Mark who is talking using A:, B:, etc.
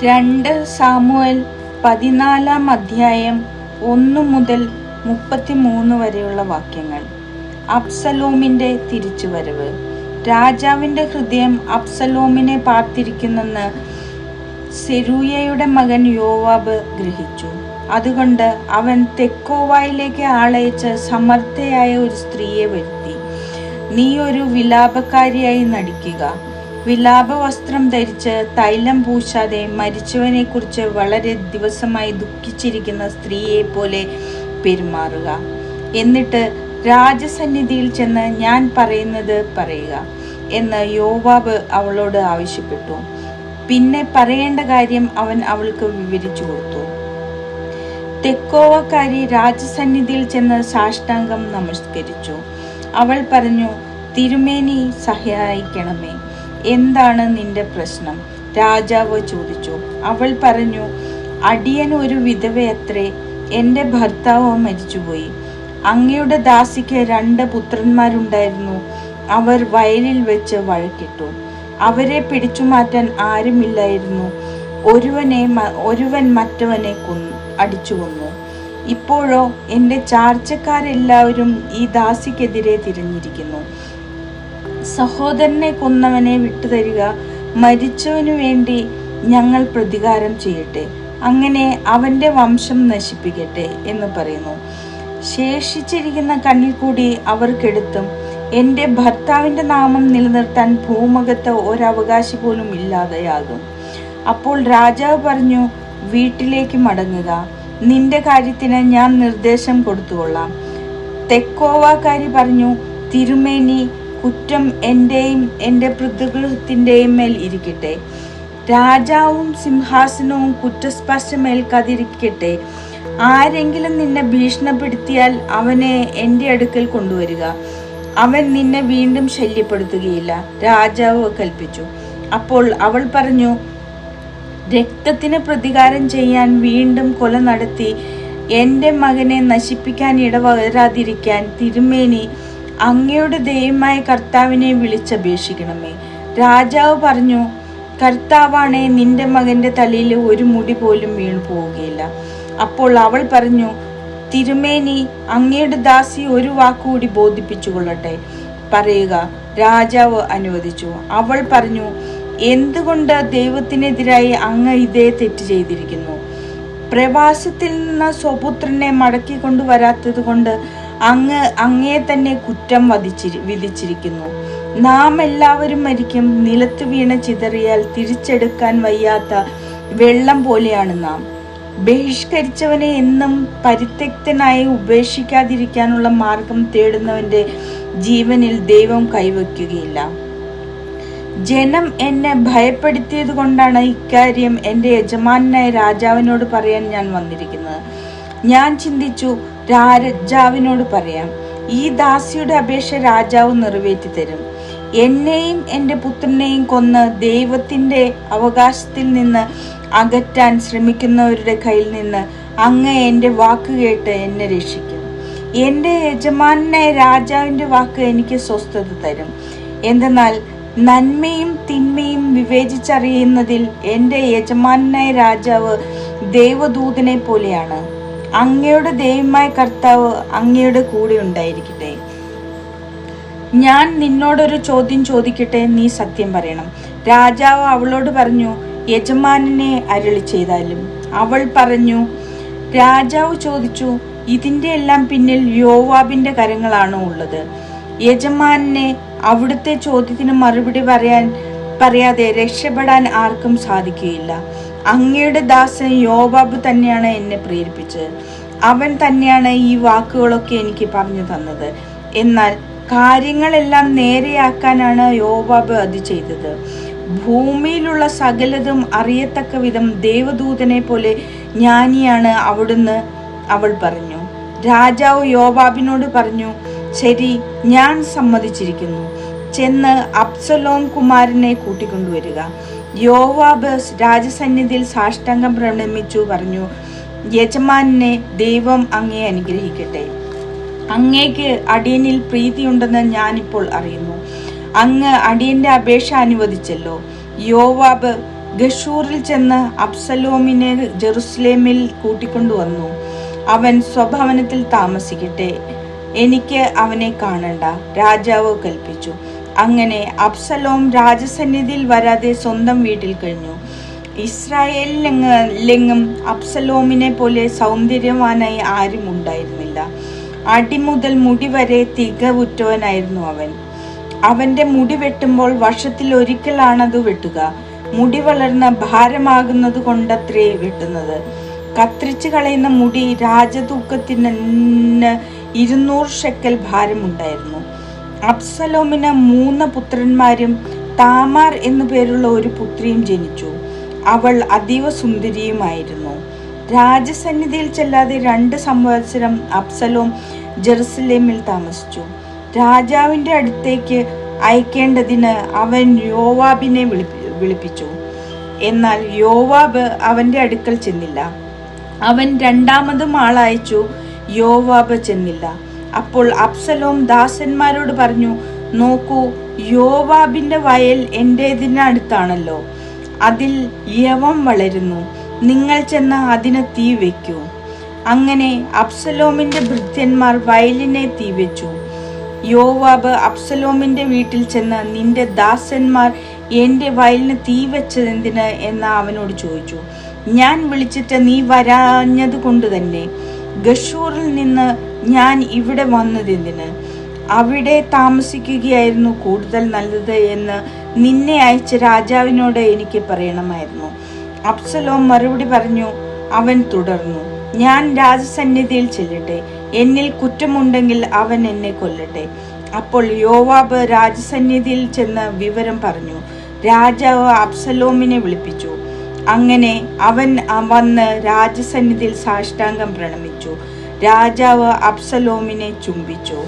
A: 2 Samuel 14 അധ്യായം 1 മുതൽ 33 വരെയുള്ള വാക്യങ്ങൾ. അബ്സലോമിന്റെ തിരിച്ചുവരവ്. രാജാവിന്റെ ഹൃദയം അബ്സലോമിനെ പാർത്തിരിക്കുന്നെന്ന് സെരൂയയുടെ മകൻ യോവാബ് ഗ്രഹിച്ചു. അതുകൊണ്ട് അവൻ തെക്കോവായിലേക്ക് ആളയച്ച് സമർത്ഥയായ ഒരു സ്ത്രീയെ വരുത്തി, നീ ഒരു വിലാപക്കാരിയായി നടിക്കുക. വിലാപ വസ്ത്രം ധരിച്ച് തൈലം പൂശാതെ മരിച്ചവനെ കുറിച്ച് വളരെ ദിവസമായി ദുഃഖിച്ചിരിക്കുന്ന സ്ത്രീയെ പോലെ പെരുമാറുക. എന്നിട്ട് രാജസന്നിധിയിൽ ചെന്ന് ഞാൻ പറയുന്നത് പറയുക എന്ന് യോവാബ് അവളോട് ആവശ്യപ്പെട്ടു. പിന്നെ പറയേണ്ട കാര്യം അവൻ അവൾക്ക് വിവരിച്ചു കൊടുത്തു. തെക്കോവക്കാരി രാജസന്നിധിയിൽ ചെന്ന് സാഷ്ടാംഗം നമസ്കരിച്ചു. അവൾ പറഞ്ഞു, തിരുമേനി സഹായിക്കണമേ, എന്താണ് നിന്റെ പ്രശ്നം? രാജാവ് ചോദിച്ചു. അവൾ പറഞ്ഞു, അടിയൻ ഒരു വിധവയത്രേ, എൻ്റെ ഭർത്താവ് മരിച്ചുപോയി. അങ്ങയുടെ ദാസിക്ക് 2 പുത്രന്മാരുണ്ടായിരുന്നു. അവർ വയലിൽ വെച്ച് വഴക്കിട്ടു. അവരെ പിടിച്ചു മാറ്റാൻ ആരുമില്ലായിരുന്നു. ഒരുവൻ മറ്റവനെ അടിച്ചു കൊന്നു. ഇപ്പോഴോ എൻ്റെ ചാർച്ചക്കാരെല്ലാവരും ഈ ദാസിക്കെതിരെ തിരിഞ്ഞിരിക്കുന്നു. സഹോദരനെ കൊന്നവനെ വിട്ടുതരിക, മരിച്ചവനു വേണ്ടി ഞങ്ങൾ പ്രതികാരം ചെയ്യട്ടെ, അങ്ങനെ അവൻ്റെ വംശം നശിപ്പിക്കട്ടെ എന്ന് പറയുന്നു. ശേഷിച്ചിരിക്കുന്ന കണ്ണിൽ കൂടി അവർക്കെടുത്തും എൻ്റെ ഭർത്താവിൻ്റെ നാമം നിലനിർത്താൻ ഭൂമുഖത്ത് ഒരവകാശി പോലും ഇല്ലാതെയാകും. അപ്പോൾ രാജാവ് പറഞ്ഞു, വീട്ടിലേക്ക് മടങ്ങുക, നിന്റെ കാര്യത്തിന് ഞാൻ നിർദ്ദേശം കൊടുത്തുകൊള്ളാം. തെക്കോവാക്കാരി പറഞ്ഞു, തിരുമേനി, കുറ്റം എൻ്റെയും എൻ്റെ പിതൃഗൃഹത്തിൻ്റെയും മേൽ ഇരിക്കട്ടെ. രാജാവും സിംഹാസനവും കുറ്റസ്പർശമേൽക്കാതിരിക്കട്ടെ. ആരെങ്കിലും നിന്നെ ഭീഷണിപ്പെടുത്തിയാൽ അവനെ എൻ്റെ അടുക്കൽ കൊണ്ടുവരിക. അവൻ നിന്നെ വീണ്ടും ശല്യപ്പെടുത്തുകയില്ല, രാജാവ് കൽപ്പിച്ചു. അപ്പോൾ അവൾ പറഞ്ഞു, രക്തത്തിന് പ്രതികാരം ചെയ്യാൻ വീണ്ടും കൊല നടത്തി എൻ്റെ മകനെ നശിപ്പിക്കാൻ ഇടവരാതിരിക്കാൻ തിരുമേനി അങ്ങയുടെ ദൈവമായ കർത്താവിനെ വിളിച്ചപേക്ഷിക്കണമേ. രാജാവ് പറഞ്ഞു, കർത്താവാണേ, നിന്റെ മകൻ്റെ തലയിൽ ഒരു മുടി പോലും വീണു പോവുകയില്ല. അപ്പോൾ അവൾ പറഞ്ഞു, തിരുമേനി, അങ്ങയുടെ ദാസി ഒരു വാക്കുകൂടി ബോധിപ്പിച്ചു കൊള്ളട്ടെ, പറയുക. രാജാവ് അനുവദിച്ചു. അവൾ പറഞ്ഞു, എന്തുകൊണ്ട് ദൈവത്തിനെതിരായി അങ്ങ് ഇതേ തെറ്റ് ചെയ്തിരിക്കുന്നു? പ്രവാസത്തിൽ നിന്ന് സ്വപുത്രനെ മടക്കി കൊണ്ടുവരാത്തത് കൊണ്ട് അങ്ങയെ തന്നെ കുറ്റം വിധിച്ചിരിക്കുന്നു. നാം എല്ലാവരും മരിക്കും. നിലത്ത് വീണ ചിതറിയാൽ തിരിച്ചെടുക്കാൻ വയ്യാത്ത വെള്ളം പോലെയാണ് നാം. ബഹിഷ്കരിച്ചവനെ എന്നും പരിത്യക്തനായി ഉപേക്ഷിക്കാതിരിക്കാനുള്ള മാർഗം തേടുന്നവന്റെ ജീവനിൽ ദൈവം കൈവയ്ക്കുകയില്ല. ജനം എന്നെ ഭയപ്പെടുത്തിയത് കൊണ്ടാണ് ഇക്കാര്യം എൻ്റെ യജമാനായ രാജാവിനോട് പറയാൻ ഞാൻ വന്നിരിക്കുന്നത്. ഞാൻ ചിന്തിച്ചു, രാജാവിനോട് പറയാം, ഈ ദാസിയുടെ അപേക്ഷ രാജാവ് നിറവേറ്റി തരും. എന്നെയും എൻ്റെ പുത്രനെയും കൊന്ന് ദൈവത്തിൻ്റെ അവകാശത്തിൽ നിന്ന് അകറ്റാൻ ശ്രമിക്കുന്നവരുടെ കയ്യിൽ നിന്ന് അങ്ങ് എൻ്റെ വാക്ക് കേട്ട് എന്നെ രക്ഷിക്കും. എൻ്റെ യജമാനായ രാജാവിൻ്റെ വാക്ക് എനിക്ക് സ്വസ്ഥത തരും. എന്തെന്നാൽ നന്മയും തിന്മയും വിവേചിച്ചറിയുന്നതിൽ എൻ്റെ യജമാനായ രാജാവ് ദേവദൂതനെ പോലെയാണ്. അങ്ങയുടെ ദൈവമായ കർത്താവ് അങ്ങയുടെ കൂടെ ഉണ്ടായിരിക്കട്ടെ. ഞാൻ നിന്നോടൊരു ചോദ്യം ചോദിക്കട്ടെ, നീ സത്യം പറയണം. രാജാവ് അവളോട് പറഞ്ഞു, യജമാനനെ അരുളി ചെയ്താലും. അവൾ പറഞ്ഞു. രാജാവ് ചോദിച്ചു, ഇതിൻ്റെ എല്ലാം പിന്നിൽ യോവാബിന്റെ കരങ്ങളാണോ ഉള്ളത്? യജമാനെ, അവിടുത്തെ ചോദ്യത്തിന് മറുപടി പറയാതെ രക്ഷപ്പെടാൻ ആർക്കും സാധിക്കുകയില്ല. അങ്ങയുടെ ദാസൻ യോവാബ് തന്നെയാണ് എന്നെ പ്രേരിപ്പിച്ചത്. അവൻ തന്നെയാണ് ഈ വാക്കുകളൊക്കെ എനിക്ക് പറഞ്ഞു തന്നത്. എന്നാൽ കാര്യങ്ങളെല്ലാം നേരെയാക്കാനാണ് യോവാബ് അത് ചെയ്തത്. ഭൂമിയിലുള്ള സകലതും അറിയത്തക്ക വിധം ദേവദൂതനെ പോലെ ജ്ഞാനിയാണ് അവിടുന്ന്, അവൾ പറഞ്ഞു. രാജാവ് യോവാബിനോട് പറഞ്ഞു, ശരി, ഞാൻ സമ്മതിച്ചിരിക്കുന്നു. ചെന്ന് അബ്സലോം കുമാരനെ കൂട്ടിക്കൊണ്ടുവരിക. യോവാബ് രാജസന്നിധിയിൽ സാഷ്ടാംഗം പ്രണമിച്ചു പറഞ്ഞു, യജമാനെ, ദൈവം അങ്ങയെ അനുഗ്രഹിക്കട്ടെ. അങ്ങേക്ക് അടിയനിൽ പ്രീതിയുണ്ടെന്ന് ഞാനിപ്പോൾ അറിയുന്നു. അങ്ങ് അടിയന്റെ അപേക്ഷ അനുവദിച്ചല്ലോ. യോവാബ് ഗഷൂറിൽ ചെന്ന് അബ്സലോമിനെ ജെറുസലേമിൽ കൂട്ടിക്കൊണ്ടുവന്നു. അവൻ സ്വഭവനത്തിൽ താമസിക്കട്ടെ, എനിക്ക് അവനെ കാണണ്ട, രാജാവ് കൽപ്പിച്ചു. അങ്ങനെ അബ്സലോം രാജസന്നിധിയിൽ വരാതെ സ്വന്തം വീട്ടിൽ കഴിഞ്ഞു. ഇസ്രായേലിലെങ്ങും അബ്സലോമിനെ പോലെ സൗന്ദര്യവാനായി ആരും ഉണ്ടായിരുന്നില്ല. അടിമുതൽ മുടി വരെ തികവുറ്റവനായിരുന്നു അവൻ. അവന്റെ മുടി വെട്ടുമ്പോൾ വർഷത്തിൽ ഒരിക്കലാണത് വെട്ടുക. മുടി വളർന്ന് ഭാരമാകുന്നത് കൊണ്ടത്രേ വെട്ടുന്നത്. കത്രിച്ചു കളയുന്ന മുടി രാജതൂക്കത്തിന് 200 ഷെക്കൽ ഭാരമുണ്ടായിരുന്നു. അബ്സലോമിന് 3 പുത്രന്മാരും താമാർ എന്നു പേരുള്ള ഒരു പുത്രിയും ജനിച്ചു. അവൾ അതീവ സുന്ദരിയുമായിരുന്നു. രാജസന്നിധിയിൽ ചെല്ലാതെ 2 സംവത്സരം അബ്സലോം ജെറുസലേമിൽ താമസിച്ചു. രാജാവിന്റെ അടുത്തേക്ക് അയക്കേണ്ടതിന് അവൻ യോവാബിനെ വിളിപ്പിച്ചു. എന്നാൽ യോവാബ് അവന്റെ അടുക്കൽ ചെന്നില്ല. അവൻ 2ാമതും ആളയച്ചു, യോവാബ് ചെന്നില്ല. അപ്പോൾ അബ്സലോം ദാസന്മാരോട് പറഞ്ഞു, നോക്കൂ, യോവാബിന്റെ വയൽ എന്റേതിനടുത്താണല്ലോ, അതിൽ യവം വളരുന്നു, നിങ്ങൾ ചെന്ന് അതിന് തീ വെക്കൂ. അങ്ങനെ അബ്സലോമിന്റെ ഭൃത്യന്മാർ വയലിനെ തീ വെച്ചു. യോവാബ് അബ്സലോമിന്റെ വീട്ടിൽ ചെന്ന്, നിന്റെ ദാസന്മാർ എന്റെ വയലിന് തീ വെച്ചതെന്തിന് എന്ന് അവനോട് ചോദിച്ചു. ഞാൻ വിളിച്ചിട്ട് നീ വരാഞ്ഞത് കൊണ്ട് തന്നെ. ഗഷൂറിൽ നിന്ന് ഞാൻ ഇവിടെ വന്നതെന്തിന്? അവിടെ താമസിക്കുകയായിരുന്നു കൂടുതൽ നല്ലത് എന്ന് നിന്നെ അയച്ച രാജാവിനോട് എനിക്ക് പറയണമായിരുന്നു. അബ്സലോം മറുപടി പറഞ്ഞു. അവൻ തുടർന്നു, ഞാൻ രാജസന്നിധിയിൽ ചെല്ലട്ടെ, എന്നിൽ കുറ്റമുണ്ടെങ്കിൽ അവൻ എന്നെ കൊല്ലട്ടെ. അപ്പോൾ യോവാബ് രാജസന്നിധിയിൽ ചെന്ന് വിവരം പറഞ്ഞു. രാജാവ് അബ്സലോമിനെ വിളിപ്പിച്ചു. അങ്ങനെ അവൻ വന്ന് രാജസന്നിധിയിൽ സാഷ്ടാംഗം പ്രണമിച്ചു. രാജാവ് അബ്സലോമിനെ ചുംബിച്ചു.